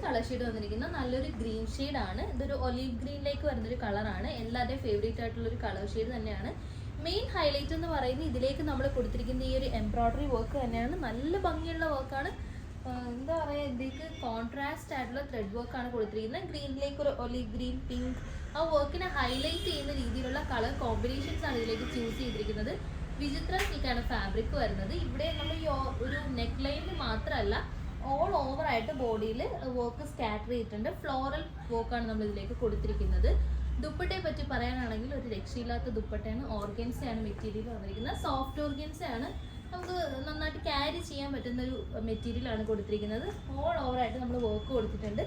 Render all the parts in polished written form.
Colour shade വന്നിരിക്കുന്നത് നല്ലൊരു green ഷെയ്ഡാണ്. ഇതൊരു ഒലീവ് ഗ്രീനിലേക്ക് വരുന്നൊരു കളറാണ്. എല്ലാവരുടെയും ഫേവറേറ്റ് ആയിട്ടുള്ളൊരു കളർ ഷെയ്ഡ് തന്നെയാണ്. മെയിൻ ഹൈലൈറ്റ് എന്ന് പറയുന്നത് ഇതിലേക്ക് നമ്മൾ കൊടുത്തിരിക്കുന്ന ഈ ഒരു എംബ്രോയ്ഡറി വർക്ക് തന്നെയാണ്. നല്ല ഭംഗിയുള്ള വർക്കാണ്. എന്താ പറയുക, ഇതിലേക്ക് കോൺട്രാസ്റ്റ് ആയിട്ടുള്ള ത്രെഡ് വർക്കാണ് കൊടുത്തിരിക്കുന്നത്. ഗ്രീനിലേക്ക് ഒരു ഒലീവ് ഗ്രീൻ, പിങ്ക്, ആ വർക്കിനെ ഹൈലൈറ്റ് ചെയ്യുന്ന രീതിയിലുള്ള കളർ കോമ്പിനേഷൻസ് ആണ് ഇതിലേക്ക് ചൂസ് ചെയ്തിരിക്കുന്നത്. വിചിത്ര സിൽക്കാണ് ഫാബ്രിക് വരുന്നത്. ഇവിടെ നമ്മൾ ഈ ഒരു നെക്ക് ലൈനിൽ മാത്രമല്ല ഓൾ ഓവർ ആയിട്ട് ബോഡിയിൽ വർക്ക് സ്കാറ്റർ ചെയ്തിട്ടുണ്ട്. ഫ്ലോറൽ വർക്കാണ് നമ്മൾ ഇതിലേക്ക് കൊടുത്തിരിക്കുന്നത്. ദുപ്പട്ടയെ പറ്റി പറയാനാണെങ്കിൽ ഒരു രക്ഷയില്ലാത്ത ദുപ്പട്ടയാണ്. ഓർഗൻസയാണ് മെറ്റീരിയൽ വന്നിരിക്കുന്നത്. സോഫ്റ്റ് ഓർഗൻസയാണ്. നമുക്ക് നന്നായിട്ട് ക്യാരി ചെയ്യാൻ പറ്റുന്ന ഒരു മെറ്റീരിയലാണ് കൊടുത്തിരിക്കുന്നത്. ഓൾ ഓവർ ആയിട്ട് നമ്മൾ വർക്ക് കൊടുത്തിട്ടുണ്ട്.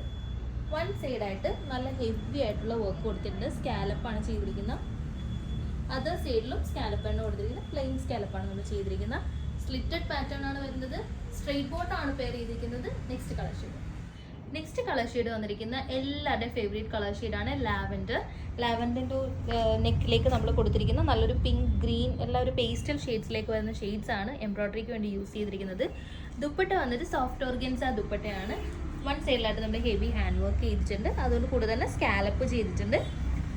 വൺ സൈഡായിട്ട് നല്ല ഹെവി ആയിട്ടുള്ള വർക്ക് കൊടുത്തിട്ടുണ്ട്. സ്കാലപ്പാണ് ചെയ്തിരിക്കുന്നത്. അതർ സൈഡിലും സ്കാലപ്പാണ് കൊടുത്തിരിക്കുന്നത്. പ്ലെയിൻ സ്കാലപ്പാണ് നമ്മൾ ചെയ്തിരിക്കുന്നത്. സ്ലിറ്റഡ് പാറ്റേൺ ആണ് വരുന്നത്. സ്ട്രെയിറ്റ് ബോട്ടാണ് പെയർ ചെയ്തിരിക്കുന്നത്. നെക്സ്റ്റ് കളർ ഷെയ്ഡ് വന്നിരിക്കുന്ന എല്ലാവരുടെയും ഫേവറേറ്റ് കളർ ഷെയ്ഡാണ് ലാവൻഡർ. ലാവൻഡറിൻ്റെ നെക്കിലേക്ക് നമ്മൾ കൊടുത്തിരിക്കുന്ന നല്ലൊരു പിങ്ക്, ഗ്രീൻ, എല്ലാ ഒരു പേസ്റ്റൽ ഷെയ്ഡ്സിലേക്ക് വരുന്ന ഷെയ്ഡ്സ് ആണ് എംബ്രോയ്ഡറിക്ക് വേണ്ടി യൂസ് ചെയ്തിരിക്കുന്നത്. ദുപ്പട്ട വന്നിട്ട് സോഫ്റ്റ് ഓർഗൻസ ദുപ്പട്ടയാണ്. വൺ സൈഡിലായിട്ട് നമ്മൾ ഹെവി ഹാൻഡ് വർക്ക് ചെയ്തിട്ടുണ്ട്. അതുകൊണ്ട് കൂടെ തന്നെ സ്കാലപ്പ് ചെയ്തിട്ടുണ്ട്.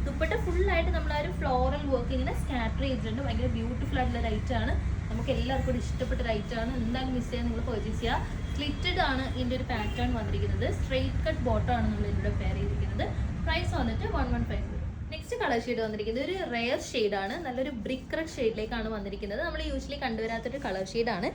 ദുപ്പട്ട ഫുള്ളായിട്ട് നമ്മൾ ആ ഒരു ഫ്ലോറൽ വർക്ക് ഇങ്ങനെ സ്കാറ്റർ ചെയ്തിട്ടുണ്ട്. ഭയങ്കര ബ്യൂട്ടിഫുൾ ആയിട്ടുള്ള റൈറ്റാണ്. നമുക്ക് എല്ലാവർക്കും കൂടി ഇഷ്ടപ്പെട്ട റൈറ്റാണ്. എന്തായാലും മിസ് ചെയ്യാൻ നിങ്ങൾ പർച്ചേസ് ചെയ്യുക. സ്ലിറ്റഡ് ആണ് ഇതിൻ്റെ ഒരു പാറ്റേൺ വന്നിരിക്കുന്നത്. സ്ട്രെയിറ്റ് കട്ട് ബോട്ടം ആണ് നമ്മൾ ഇതിലൂടെ പെയർ ചെയ്തിരിക്കുന്നത്. പ്രൈസ് വന്നിട്ട് 1150. നെക്സ്റ്റ് കളർ ഷെയ്ഡ് വന്നിരിക്കുന്നത് ഒരു റെയർ ഷെയ്ഡാണ്. നല്ലൊരു ബ്രിക്ക് റെഡ് ഷെയ്ഡിലേക്കാണ് വന്നിരിക്കുന്നത്. നമ്മൾ യൂഷ്വലി കണ്ടുവരാത്തൊരു കളർ ഷെയ്ഡാണ്.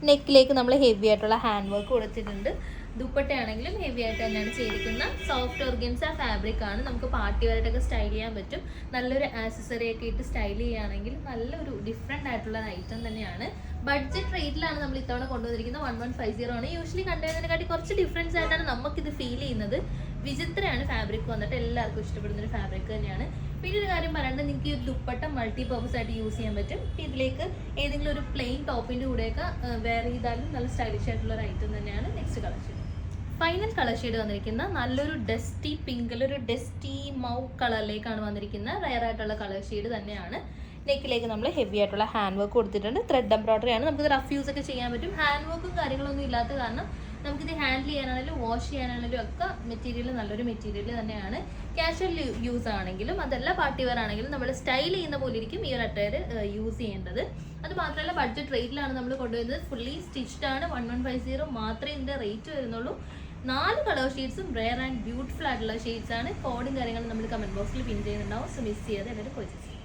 നെക്കിലേക്ക് നമ്മൾ ഹെവി ആയിട്ടുള്ള ഹാൻഡ് വർക്ക് കൊടുത്തിട്ടുണ്ട്. ദുപ്പട്ടയാണെങ്കിലും ഹെവി ആയിട്ട് തന്നെയാണ് ചെയ്തിരിക്കുന്നത്. സോഫ്റ്റ് ഓർഗൻസ ഫാബ്രിക് ആണ്. നമുക്ക് പാർട്ടി വെയറായിട്ടൊക്കെ സ്റ്റൈൽ ചെയ്യാൻ പറ്റും. നല്ലൊരു ആക്സസറി ഒക്കെ ഇട്ട് സ്റ്റൈൽ ചെയ്യുകയാണെങ്കിൽ നല്ലൊരു ഡിഫറെൻ്റ് ആയിട്ടുള്ള ഐറ്റം തന്നെയാണ്. ബഡ്ജറ്റ് റേറ്റിലാണ് നമ്മൾ ഇത്തവണ കൊണ്ടുവന്നിരിക്കുന്നത്. 1150 ആണ്. യൂഷ്വലി കണ്ടുവരുന്നതിനെക്കാട്ടി കുറച്ച് ഡിഫറൻസ് ആയിട്ടാണ് നമുക്കിത് ഫീൽ ചെയ്യുന്നത്. വിചിത്രയാണ് ഫാബ്രിക് വന്നിട്ട്. എല്ലാവർക്കും ഇഷ്ടപ്പെടുന്നൊരു ഫാബ്രിക് തന്നെയാണ്. പിന്നെ ഒരു കാര്യം പറയേണ്ടത്, നിങ്ങൾക്ക് ഈ ദുപ്പട്ട മൾട്ടി പർപ്പസ് ആയിട്ട് യൂസ് ചെയ്യാൻ പറ്റും. ഇതിലേക്ക് ഏതെങ്കിലും ഒരു പ്ലെയിൻ ടോപ്പിൻ്റെ കൂടെയൊക്കെ വെയർ ചെയ്താലും നല്ല സ്റ്റൈലിഷ് ആയിട്ടുള്ള ഒരു ഐറ്റം തന്നെയാണ്. Next colour shade, final colour shade വന്നിരിക്കുന്ന നല്ലൊരു ഡസ്റ്റി പിങ്കിൽ, ഒരു ഡസ്റ്റി മൗ കളറിലേക്കാണ് വന്നിരിക്കുന്നത്. റയർ ആയിട്ടുള്ള കളർ ഷെയ്ഡ് തന്നെയാണ്. നെക്കിലേക്ക് നമ്മൾ ഹെവി ആയിട്ടുള്ള ഹാൻഡ് വർക്ക് കൊടുത്തിട്ടുണ്ട്. ത്രെഡ് എംബ്രോയ്ഡറി ആണ്. നമുക്കിത് റഫ് യൂസ് ഒക്കെ ചെയ്യാൻ പറ്റും. ഹാൻഡ് വർക്കും കാര്യങ്ങളൊന്നും ഇല്ലാത്ത കാരണം നമുക്കിത് ഹാൻഡിൽ ചെയ്യാനാണെങ്കിലും വാഷ് ചെയ്യാനാണെങ്കിലും ഒക്കെ മെറ്റീരിയൽ നല്ലൊരു മെറ്റീരിയൽ തന്നെയാണ്. കാഷ്വൽ യൂസ് ആണെങ്കിലും അതല്ല പാർട്ടി വെയർ ആണെങ്കിലും നമ്മൾ സ്റ്റൈൽ ചെയ്യുന്ന പോലെ ഇരിക്കും ഈ ഒരു അറ്റയർ യൂസ് ചെയ്യേണ്ടത്. അത് മാത്രമല്ല ബഡ്ജറ്റ് റേറ്റിലാണ് നമ്മൾ കൊണ്ടുവരുന്നത്. ഫുള്ളി സ്റ്റിച്ച്ഡ് ആണ്. 1150 മാത്രമേ ഇതിൻ്റെ റേറ്റ് വരുന്നുള്ളൂ. 4 കളർ ഷെയ്ഡ്സും റെയർ ആൻഡ് ബ്യൂട്ടിഫുൾ ആയിട്ടുള്ള ഷെയ്ഡ്സ് ആണ്. കോഡും കാര്യങ്ങളും നമ്മൾ കമൻറ്റ് ബോക്സിൽ പിൻ ചെയ്യുന്നുണ്ടാവും. സോ മിസ് ചെയ്യാതെ എല്ലാവരും പർച്ചേസ് ചെയ്യും.